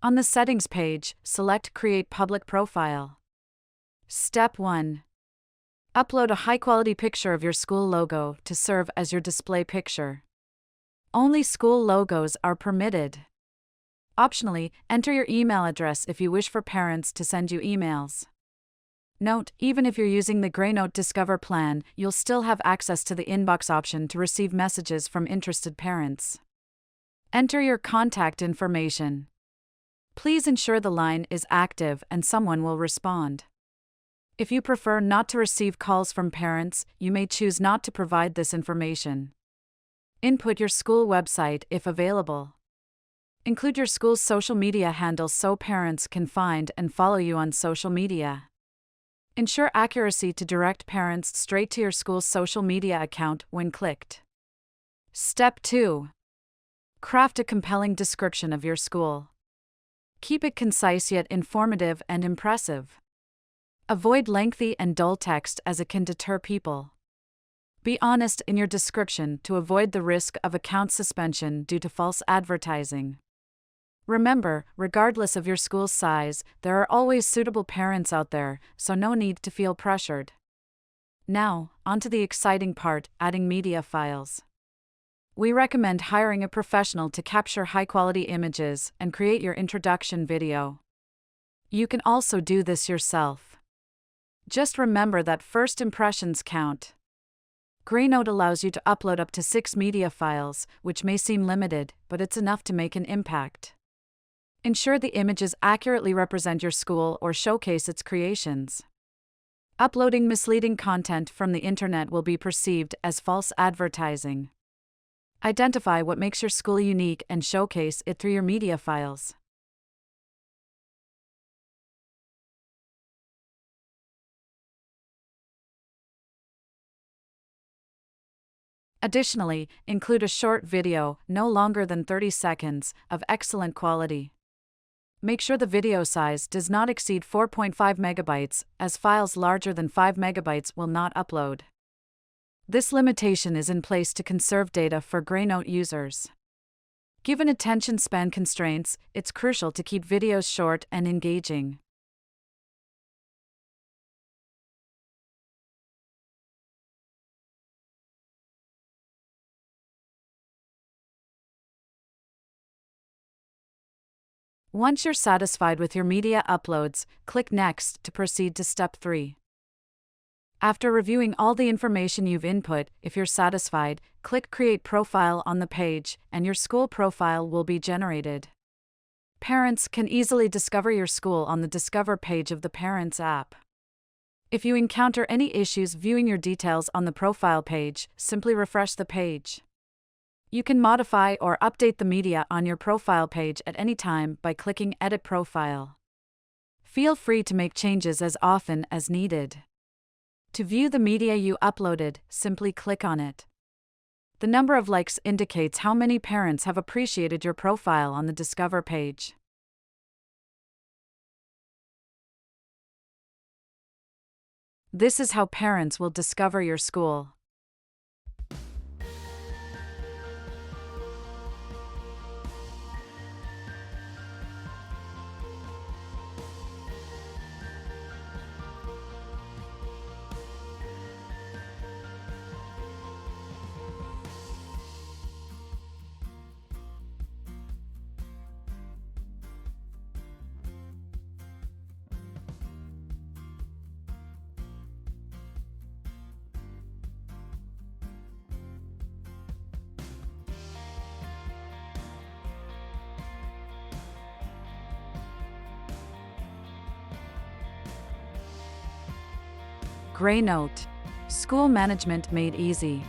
On the Settings page, select Create Public Profile. Step 1. Upload a high-quality picture of your school logo to serve as your display picture. Only school logos are permitted. Optionally, enter your email address if you wish for parents to send you emails. Note, even if you're using the Greynote Discover plan, you'll still have access to the inbox option to receive messages from interested parents. Enter your contact information. Please ensure the line is active and someone will respond. If you prefer not to receive calls from parents, you may choose not to provide this information. Input your school website if available. Include your school's social media handle so parents can find and follow you on social media. Ensure accuracy to direct parents straight to your school's social media account when clicked. Step 2. Craft a compelling description of your school. Keep it concise yet informative and impressive. Avoid lengthy and dull text as it can deter people. Be honest in your description to avoid the risk of account suspension due to false advertising. Remember, regardless of your school's size, there are always suitable parents out there, so no need to feel pressured. Now, on to the exciting part, adding media files. We recommend hiring a professional to capture high-quality images and create your introduction video. You can also do this yourself. Just remember that first impressions count. Greynote allows you to upload up to 6 media files, which may seem limited, but it's enough to make an impact. Ensure the images accurately represent your school or showcase its creations. Uploading misleading content from the internet will be perceived as false advertising. Identify what makes your school unique and showcase it through your media files. Additionally, include a short video, no longer than 30 seconds, of excellent quality. Make sure the video size does not exceed 4.5 megabytes, as files larger than 5 megabytes will not upload. This limitation is in place to conserve data for Greynote users. Given attention span constraints, it's crucial to keep videos short and engaging. Once you're satisfied with your media uploads, click Next to proceed to Step 3. After reviewing all the information you've input, if you're satisfied, click Create Profile on the page, and your school profile will be generated. Parents can easily discover your school on the Discover page of the Parents app. If you encounter any issues viewing your details on the profile page, simply refresh the page. You can modify or update the media on your profile page at any time by clicking Edit Profile. Feel free to make changes as often as needed. To view the media you uploaded, simply click on it. The number of likes indicates how many parents have appreciated your profile on the Discover page. This is how parents will discover your school. Greynote. School management made easy.